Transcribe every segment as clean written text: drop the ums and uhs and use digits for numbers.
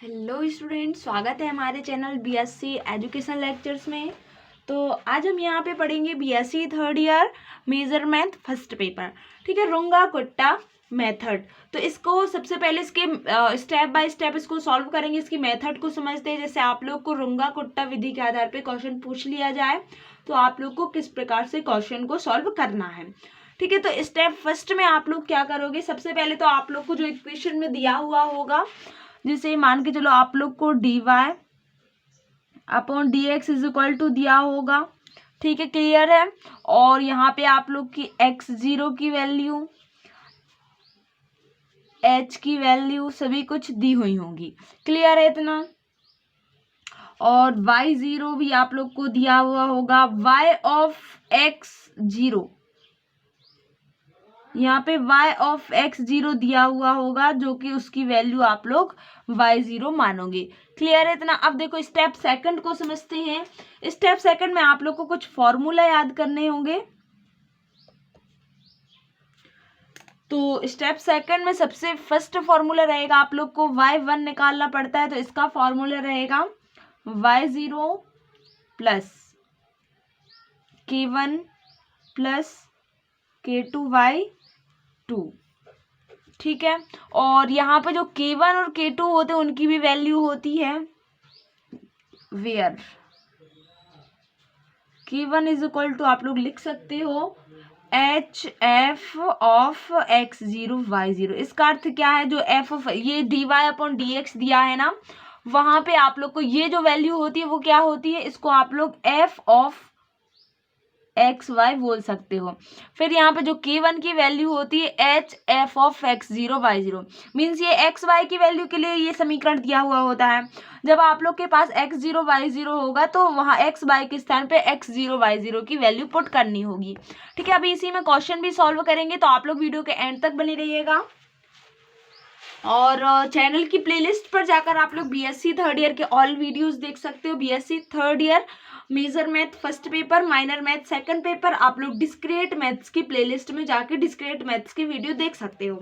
Hello student, स्वागत है हमारे चैनल बीएससी एजुकेशन लेक्चर्स में। तो आज हम यहाँ पे पढ़ेंगे BSc third year major math first paper. ठीक है, रुंगा कुट्टा मेथड। तो इसको सबसे पहले इसके स्टेप बाय स्टेप इसको सॉल्व करेंगे, इसकी मेथड को समझते हैं। जैसे आप लोग को रुंगा कुट्टा विधि के आधार पे क्वेश्चन पूछ लिया जाए तो आप लोग को किस प्रकार से क्वेश्चन को सॉल्व करना है। ठीक है, तो स्टेप फर्स्ट में आप लोग क्या करोगे, सबसे पहले तो आप लोग को जो इक्वेशन में दिया हुआ होगा, जिसे मान के चलो आप लोग को dy upon dx is equal to दिया होगा। ठीक है, क्लियर है। और यहाँ पे आप लोग की x0 की वैल्यू, h की वैल्यू सभी कुछ दी हुई होंगी। क्लियर है इतना। और y0 भी आप लोग को दिया हुआ होगा। y ऑफ x0, यहाँ पे y ऑफ x0 दिया हुआ होगा, जो कि उसकी वैल्यू आप लोग y0 मानोगे। क्लियर है इतना। अब देखो स्टेप सेकंड को समझते हैं। स्टेप सेकंड में आप लोग को कुछ फॉर्मूला याद करने होंगे। तो स्टेप सेकंड में सबसे फर्स्ट फॉर्मूला रहेगा, आप लोग को y1 निकालना पड़ता है, तो इसका फॉर्मूला रहेगा y0 plus k1 plus k2y2। ठीक है, और यहाँ पे जो k1 और k2 होते हैं उनकी भी वैल्यू होती है where k1 is equal to आप लोग लिख सकते हो H F of x0 y0। इसका अर्थ क्या है, जो एफ ऑफ ये dy अपॉन dx दिया है ना, वहां पे आप लोग को ये जो वैल्यू होती है वो क्या होती है, इसको आप लोग एफ ऑफ एक्स वाई बोल सकते हो। फिर यहाँ पे जो k1 की वैल्यू होती है H F of x0 y0। Means ये एक्स वाई की वैल्यू के लिए ये समीकरण दिया हुआ होता है। जब आप लोग के पास x0 y0 होगा तो वहाँ एक्स वाई के स्थान पे x0 y0 की वैल्यू पुट करनी होगी। ठीक है, अभी इसी में क्वेश्चन भी सॉल्व करेंगे, तो आप लोग वीडियो के एंड तक बने रहिएगा। और चैनल की प्लेलिस्ट पर जाकर आप लोग बीएससी थर्ड ईयर के ऑल वीडियोस देख सकते हो। BSc third year major math first paper, minor math second paper, आप लोग डिस्क्रीट मैथ्स की प्लेलिस्ट में जाके डिस्क्रीट मैथ्स की वीडियो देख सकते हो।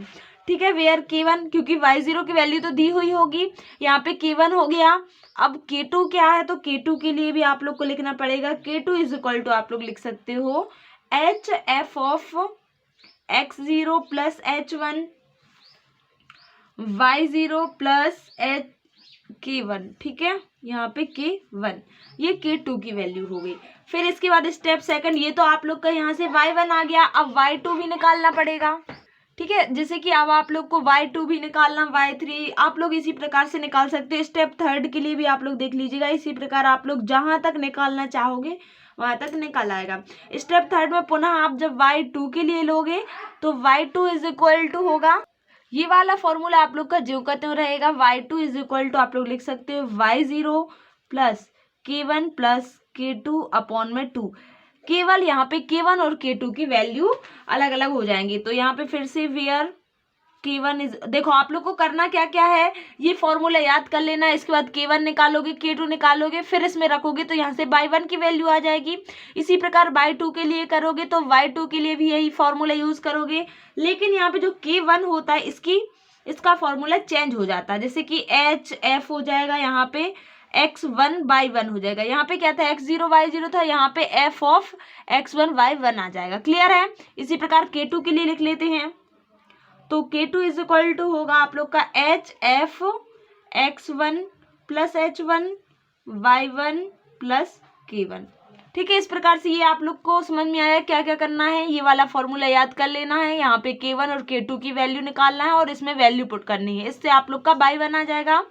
ठीक है, वेयर k1, क्योंकि y0 की वैल्यू तो दी हुई होगी, यहाँ पे k1 हो गया। अब k2 क्या है, तो k2 के लिए भी आप लोग को लिखना पड़ेगा k2 इज इक्वल टू आप लोग लिख सकते हो H F of x0 plus h1 y0 plus H k1। ठीक है, यहाँ पे k1, ये k2 की वैल्यू हो गई। फिर इसके बाद स्टेप सेकंड, ये तो आप लोग का यहाँ से y1 आ गया, अब y2 भी निकालना पड़ेगा। ठीक है, जैसे कि अब आप लोग को y2 भी निकालना, y3 आप लोग इसी प्रकार से निकाल सकते हो। स्टेप थर्ड के लिए भी आप लोग देख लीजिएगा, इसी प्रकार आप लोग जहां तक निकालना चाहोगे वहां तक निकाल आएगा। स्टेप थर्ड में पुनः आप जब y2 के लिए लोगे तो y2 इज इक्वल टू होगा, ये वाला फॉर्मूला आप लोग का जो का त्यों रहेगा, y2 इज इक्वल टू आप लोग लिख सकते हो y0 plus k1 plus k2 upon में 2। केवल यहाँ पे k1 और k2 की वैल्यू अलग अलग हो जाएंगी। तो यहाँ पे फिर से वेयर k1 इज, देखो आप लोग को करना क्या क्या है, ये फॉर्मूला याद कर लेना। इसके बाद k1 निकालोगे, k2 निकालोगे, फिर इसमें रखोगे तो यहाँ से y1 की वैल्यू आ जाएगी। इसी प्रकार y2 के लिए करोगे तो y2 के लिए भी यही फॉर्मूला यूज करोगे। लेकिन यहाँ पे जो k1 होता है इसका फॉर्मूला चेंज हो जाता है, जैसे कि एच एफ हो जाएगा, यहाँ पे x1y1 हो जाएगा। यहाँ पे क्या था, x0 y0 था, यहाँ पे f ऑफ x1 y1 आ जाएगा। क्लियर है। इसी प्रकार k2 के लिए लिख लेते हैं, तो k2 इज इक्वल टू होगा आप लोग का H F x1 plus h1 y1 plus k1। ठीक है, इस प्रकार से ये आप लोग को समझ में आया क्या क्या करना है। ये वाला फॉर्मूला याद कर लेना है, यहाँ पे k1 और k2 की वैल्यू निकालना है और इसमें वैल्यू पुट करनी है, इससे आप लोग का y1 आ जाएगा।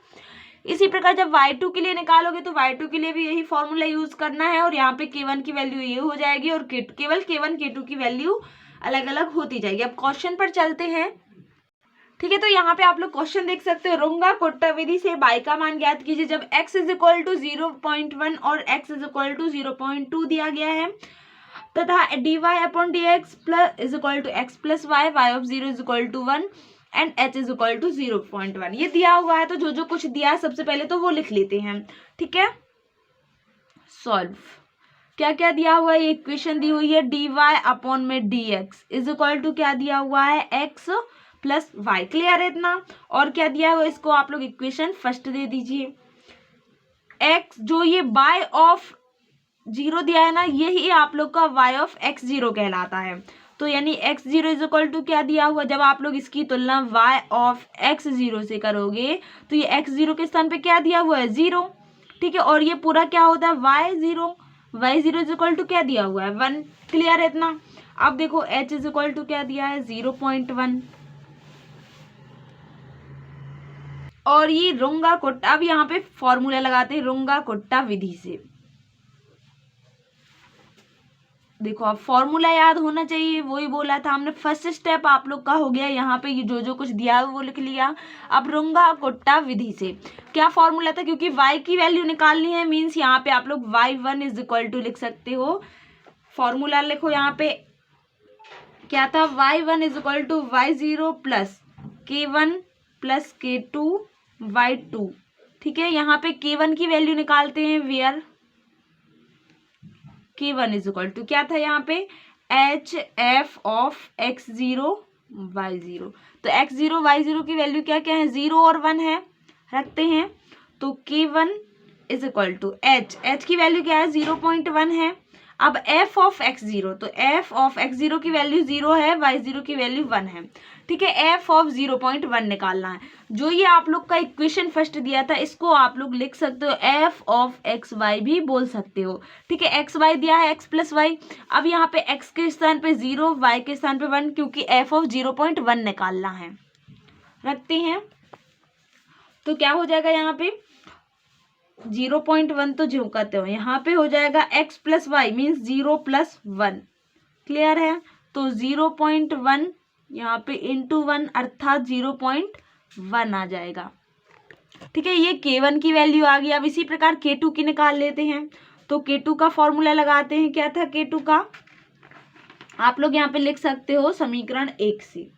इसी प्रकार जब y2 के लिए निकालोगे तो y2 के लिए भी यही फॉर्मूला यूज करना है, और यहाँ पे k1 की वैल्यू ये हो जाएगी और केवल k1 k2 की वैल्यू अलग अलग होती जाएगी। अब क्वेश्चन पर चलते हैं। ठीक है, तो यहाँ पे आप लोग क्वेश्चन देख सकते हो, रुंगा कुट्टा विधि से y का मान ज्ञात कीजिए जब x इज इक्वल टू 0.1 और x इज इक्वल टू 0.2 दिया गया है, तथा dy upon dx plus is equal to x plus y, y of 0 is equal to 1 and h is equal to 0.1। ये दिया हुआ है, तो जो जो कुछ दिया है सबसे पहले तो वो लिख लेते हैं। ठीक है, सॉल्व क्या क्या दिया हुआ है, ये इक्वेशन दी हुई है dy अपॉन में dx इज इक्वल टू क्या दिया हुआ है x प्लस वाई। क्लियर है इतना? और क्या दिया है इसको आप लोग इक्वेशन फर्स्ट दे दीजिए। एक्स जो ये y ऑफ 0 दिया है ना, यही आप लोग का y ऑफ x0 कहलाता है। तो यानी x0 इज इक्वल टू क्या दिया हुआ, जब आप लोग इसकी तुलना y ऑफ x0 से करोगे तो ये x0 के स्थान पे क्या दिया हुआ है 0, ठीक है। और ये पूरा क्या होता है y0 इज इक्वल टू क्या दिया हुआ है 1। क्लियर है इतना? अब देखो h इज इक्वल टू क्या दिया है 0.1। और ये रुंगा कोट्टा, अब यहाँ पे फॉर्मूला लगाते हैं रुंगा कोट्टा विधि से। देखो अब फॉर्मूला याद होना चाहिए, वही बोला था हमने। फर्स्ट स्टेप आप लोग का हो गया, यहाँ पे ये जो कुछ दिया है वो लिख लिया। अब रुंगा कोट्टा विधि से क्या फॉर्मूला था, क्योंकि y की वैल्यू निकालनी है, मीन्स यहाँ पे आप लोग y1 इज इक्वल टू लिख सकते हो। फॉर्मूला लिखो यहाँ पे क्या था, y1 is equal to y0 plus k1 plus k2 y2। ठीक है, यहाँ पे k1 की वैल्यू निकालते हैं, where k1 is equal to क्या था यहाँ पे H F of x0 y0। तो x0 y0 की वैल्यू क्या क्या है 0 और 1 है, रखते हैं। तो k1 is equal to h की वैल्यू क्या है 0.1 है। अब f ऑफ x0, तो f ऑफ x0 की वैल्यू 0 है, y0 की वैल्यू 1 है, ठीक है। f ऑफ 0.1 निकालना है। जो ये आप लोग का इक्वेशन फर्स्ट दिया था इसको आप लोग लिख सकते हो f ऑफ एक्स वाई भी बोल सकते हो, ठीक है। एक्स वाई दिया है x प्लस वाई। अब यहाँ पे x के स्थान पे 0, y के स्थान पे 1, क्योंकि f ऑफ 0.1 निकालना है, रखते हैं। तो क्या हो जाएगा यहाँ पे 0.1 तो जो कहते हो, यहाँ पे हो जाएगा x plus Y means 0 plus 1। Clear है? तो 0.1 यहाँ पे इंटू 1 अर्थात 0.1 आ जाएगा, ठीक है। ये k1 की वैल्यू आ गई। अब इसी प्रकार k2 की निकाल लेते हैं। तो k2 का फॉर्मूला लगाते हैं, क्या था k2 का, आप लोग यहाँ पे लिख सकते हो समीकरण 1 से।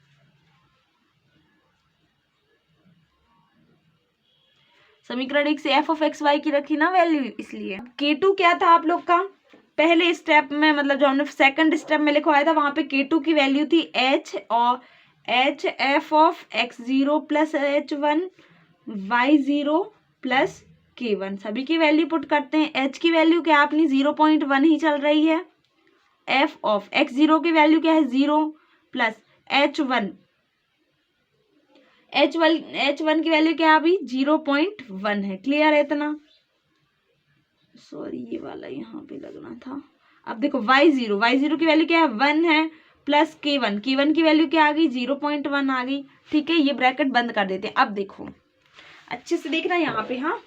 समीकरण 1 से f ऑफ एक्स वाई की रखी ना वैल्यू, इसलिए k2 क्या था आप लोग का पहले स्टेप में, मतलब जो हमने सेकंड स्टेप में लिखवाया था वहां पे k2 की वैल्यू थी h और h F of x0 plus h1 y0 plus k1। सभी की वैल्यू पुट करते हैं। h की वैल्यू क्या अपनी 0.1 ही चल रही है। f ऑफ x0 की वैल्यू क्या है 0 प्लस h1 की वैल्यू क्या है अभी 0.1 है। क्लियर है इतना? सॉरी ये वाला यहाँ पे लगना था। अब देखो y0 की वैल्यू क्या है 1 है, प्लस k1 की वैल्यू क्या आ गई 0.1 आ गई, ठीक है। ये ब्रैकेट बंद कर देते हैं। अब देखो अच्छे से देखना यहाँ पे, हाँ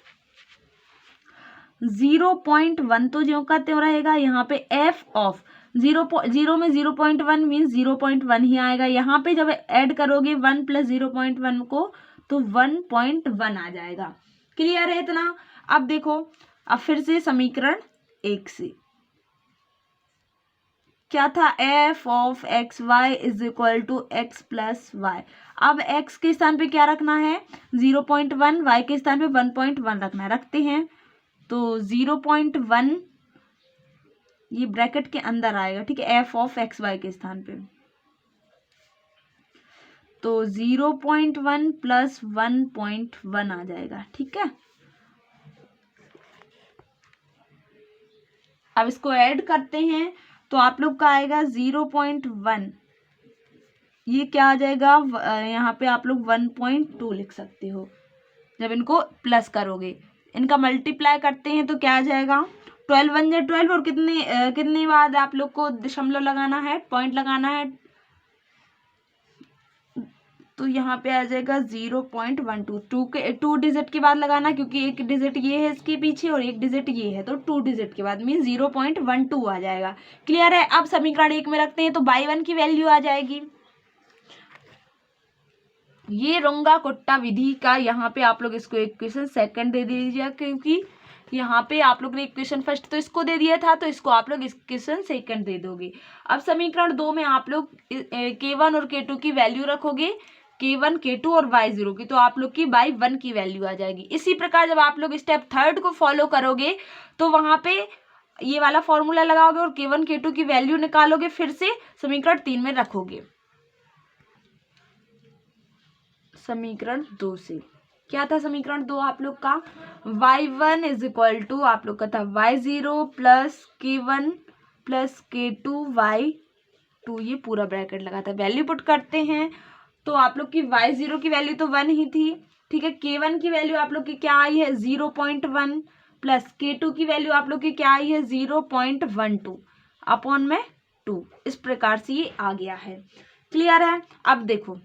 0.1 तो जो का त्यों रहेगा, यहाँ पे f ऑफ 0 में 0.1 मीन्स 0.1 ही आएगा। यहाँ पे जब ऐड करोगे 1 प्लस 0.1 को तो 1.1 आ जाएगा। क्लियर है इतना? अब देखो, अब फिर से समीकरण 1 से क्या था f of x Y is equal to x plus Y. अब x के स्थान पे क्या रखना है 0.1, y के स्थान पे 1.1 रखना है, रखते हैं। तो 0.1 ये ब्रैकेट के अंदर आएगा, ठीक है, f ऑफ एक्स वाई के स्थान पे। तो 0.1 प्लस 1.1 आ जाएगा, ठीक है। अब इसको ऐड करते हैं तो आप लोग का आएगा 0.1, ये क्या आ जाएगा यहाँ पे आप लोग 1.2 लिख सकते हो। जब इनको प्लस करोगे, इनका मल्टीप्लाई करते हैं तो क्या आ जाएगा 12 1 या 12 और कितने बाद आप लोग को दशमलव लगाना है, पॉइंट लगाना है। तो यहाँ पे आ जाएगा 0.12, 2 डिजिट के बाद लगाना, क्योंकि एक डिजिट ये है इसके पीछे और एक डिजिट ये है, तो 2 डिजिट के बाद मीन 0.12 आ जाएगा। क्लियर है? अब समीकरण 1 में रखते हैं तो y1 की वैल्यू आ जाएगी। ये रुंगा कोट्टा विधि का यहाँ पे आप लोग इसको इक्वेशन सेकंड दे दीजिए, क्योंकि यहाँ पे आप लोग ने इक्वेशन फर्स्ट तो इसको दे दिया था, तो इसको आप लोग इक्वेशन सेकंड दे दोगे। अब समीकरण 2 में आप लोग k1 और k2 की वैल्यू रखोगे, k1 k2 और y0 की, तो आप लोग की y1 की वैल्यू आ जाएगी। इसी प्रकार जब आप लोग स्टेप थर्ड को फॉलो करोगे तो वहां पे ये वाला फॉर्मूला लगाओगे और k1 k2 की वैल्यू निकालोगे, फिर से समीकरण 3 में रखोगे। समीकरण 2 से। क्या था समीकरण 2 आप लोग का? y1 इज इक्वल टू आप लोग का था y0 plus k1 plus k2 y2, ये पूरा ब्रैकेट लगा था। वैल्यू पुट करते हैं तो आप लोग की y0 की वैल्यू तो 1 ही थी, ठीक है। k1 की वैल्यू आप लोग की क्या आई है 0.1 प्लस k2 की वैल्यू आप लोग की क्या आई है 0.12 अपॉन में 2। इस प्रकार से ये आ गया है। क्लियर है? अब देखो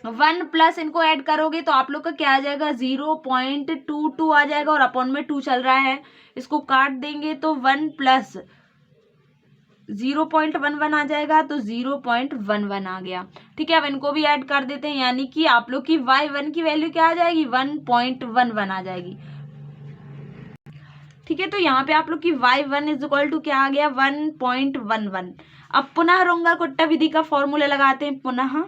1 प्लस इनको ऐड करोगे तो आप लोग का क्या आ जाएगा 0.22 आ जाएगा और अपॉन में 2 चल रहा है। इसको काट देंगे तो 1 प्लस 0.11 आ जाएगा तो 0.11 आ गया, ठीक है। अब इनको भी ऐड कर देते हैं, यानी कि आप लोग की y1 की वैल्यू क्या आ जाएगी 1.11 आ जाएगी, ठीक है। तो यहाँ पे आप लोग की y1 इज इक्वल टू क्या आ गया 1.11। अब पुनः रोंगा-कुट्टा विधि का फॉर्मूला लगाते हैं पुनः,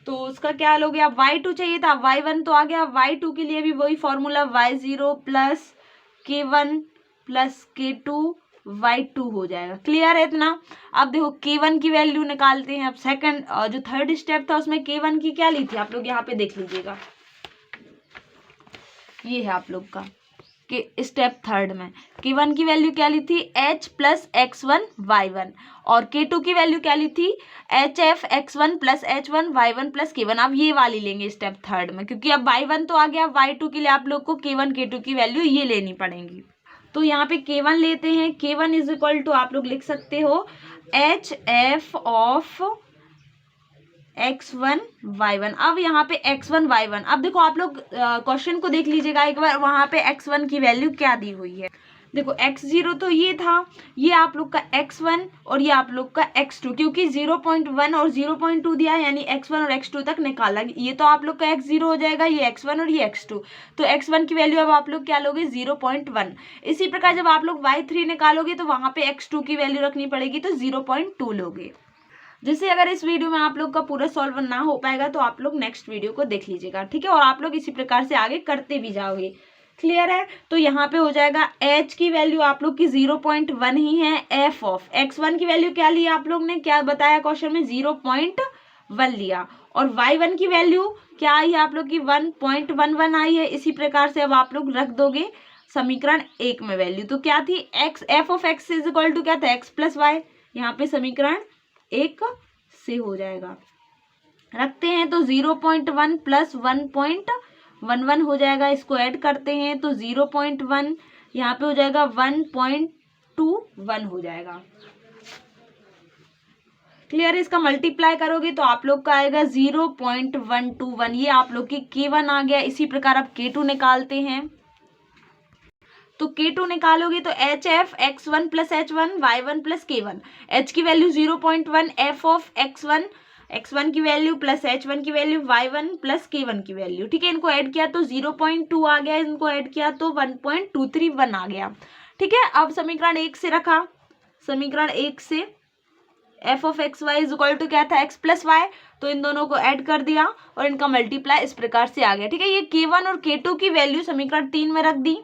तो उसका क्या हो गया y2 चाहिए था, y1 तो आ गया, y2 के लिए भी वही formula y0 plus k1 plus k2 y2 हो जाएगा। क्लियर है इतना? अब देखो k1 की वैल्यू निकालते हैं। अब सेकंड जो थर्ड स्टेप था उसमें k1 की क्या ली थी आप लोग यहाँ पे देख लीजिएगा, ये है आप लोग का कि स्टेप थर्ड में k1 की वैल्यू क्या ली थी h प्लस x1 y1 और k2 की वैल्यू क्या ली थी hf x1 plus h1 y1 plus k1। अब ये वाली लेंगे स्टेप थर्ड में, क्योंकि अब y1 तो आ गया, y2 के लिए आप लोग को k1 k2 की वैल्यू ये लेनी पड़ेगी। तो यहाँ पे k1 लेते हैं। k1 इज इक्वल टू आप लोग लिख सकते हो hf ऑफ x1 y1। अब यहाँ पे x1 y1, अब देखो आप लोग क्वेश्चन को देख लीजिएगा एक बार, वहां पे x1 की वैल्यू क्या दी हुई है। देखो x0 तो ये था, ये आप लोग का x1 और ये आप लोग का x2, क्योंकि 0.1 और 0.2 दिया है यानी x1 और x2 तक निकाला। ये तो आप लोग का x0 हो जाएगा, ये x1 और ये x2। तो x1 की वैल्यू अब आप लोग क्या लोगे 0.1। इसी प्रकार जब आप लोग y3 निकालोगे तो वहां पे x2 की वैल्यू रखनी पड़ेगी, तो 0.2 लोगे। जैसे अगर इस वीडियो में आप लोग का पूरा सॉल्व ना हो पाएगा तो आप लोग नेक्स्ट वीडियो को देख लीजिएगा, ठीक है। और आप लोग इसी प्रकार से आगे करते भी जाओगे। क्लियर है? तो यहाँ पे हो जाएगा h की वैल्यू आप लोग की 0.1 ही है। f ऑफ x1 की वैल्यू क्या ली आप लोग ने, क्या बताया क्वेश्चन में 0.1 लिया, और y1 की वैल्यू क्या आई है आप लोग की 1.11 आई है। इसी प्रकार से अब आप लोग रख दोगे समीकरण 1 में वैल्यू, तो क्या थी f of x is equal to क्या था x प्लस वाई। यहाँ पे समीकरण 1 से हो जाएगा, रखते हैं तो 0.1 प्लस 1.11 हो जाएगा। इसको ऐड करते हैं तो 0.1 यहाँ पे हो जाएगा 1.21 हो जाएगा। क्लियर है? इसका मल्टीप्लाई करोगे तो आप लोग का आएगा 0.121। ये आप लोग की k1 आ गया। इसी प्रकार अब k2 निकालते हैं, तो k2 निकालोगे तो hf x1 plus h1 y1 plus k1। h की वैल्यू 0.1, f ऑफ x1 की वैल्यू प्लस h1 की वैल्यू y1 प्लस k1 की वैल्यू, ठीक है। इनको ऐड किया तो 0.2 आ गया, इनको ऐड किया तो 1.231 आ गया, ठीक है। अब समीकरण 1 से रखा, समीकरण 1 से f of x Y is equal to क्या था x प्लस वाई, तो इन दोनों को ऐड कर दिया और इनका मल्टीप्लाई इस प्रकार से आ गया, ठीक है। ये k1 और k2 की वैल्यू समीकरण 3 में रख दी।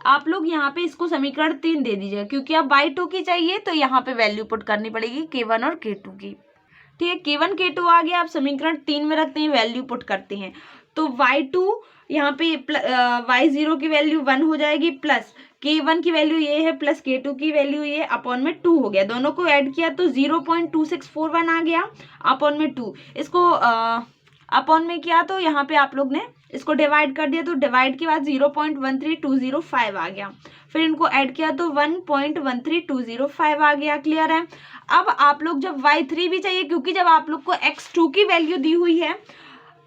आप लोग यहाँ पे इसको समीकरण 3 दे दीजिएगा, क्योंकि अब y2 की चाहिए तो यहाँ पे वैल्यू पुट करनी पड़ेगी k1 और k2 की, ठीक है। k1 k2 आ गया, आप समीकरण 3 में रखते हैं, वैल्यू पुट करते हैं तो y2 यहाँ पे y0 की वैल्यू 1 हो जाएगी, प्लस k1 की वैल्यू ये है, प्लस k2 की वैल्यू ये, अपॉन में 2 हो गया। दोनों को ऐड किया तो 0.2641 आ गया, अपॉन में 2। इसको अपॉन में किया तो यहाँ पे आप लोग ने इसको डिवाइड कर दिया, तो डिवाइड के बाद 0.13205 आ गया। फिर इनको ऐड किया तो 1.13205 आ गया। क्लियर है? अब आप लोग जब y3 भी चाहिए, क्योंकि जब आप लोग को x2 की वैल्यू दी हुई है,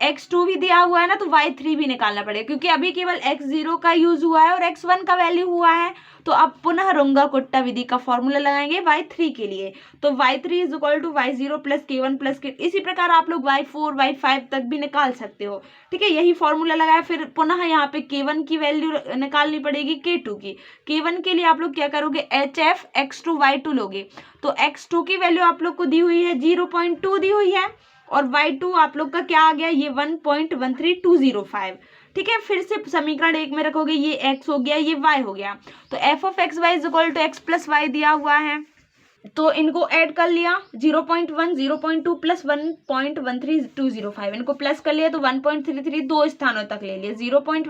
x2 भी दिया हुआ है ना, तो y3 भी निकालना पड़ेगा, क्योंकि अभी केवल x0 का यूज हुआ है और x1 का वैल्यू हुआ है। तो अब पुनः रोंगा-कुट्टा विधि का फॉर्मूला लगाएंगे y3 के लिए, तो y3 is equal to y0 plus k1 plus k। इसी प्रकार आप लोग y4 y5 तक भी निकाल सकते हो, ठीक है। यही फॉर्मूला लगाया। फिर पुनः यहाँ पे k1 की वैल्यू निकालनी पड़ेगी k2 की। k1 के लिए आप लोग क्या करोगे hf x2 y2 लोगे, तो x2 की वैल्यू आप लोग को दी हुई है 0.2 दी हुई है, और y2 आप लोग का क्या आ गया ये 1.13205, ठीक है। फिर से समीकरण 1 में रखोगे, ये x हो गया, ये y हो गया, तो f of x Y is equal to x plus y दिया हुआ है, तो इनको ऐड कर लिया 0.1 0.2 प्लस 1.13205 इनको प्लस कर लिया तो 1.33 दो स्थानों तक ले लिया 0.1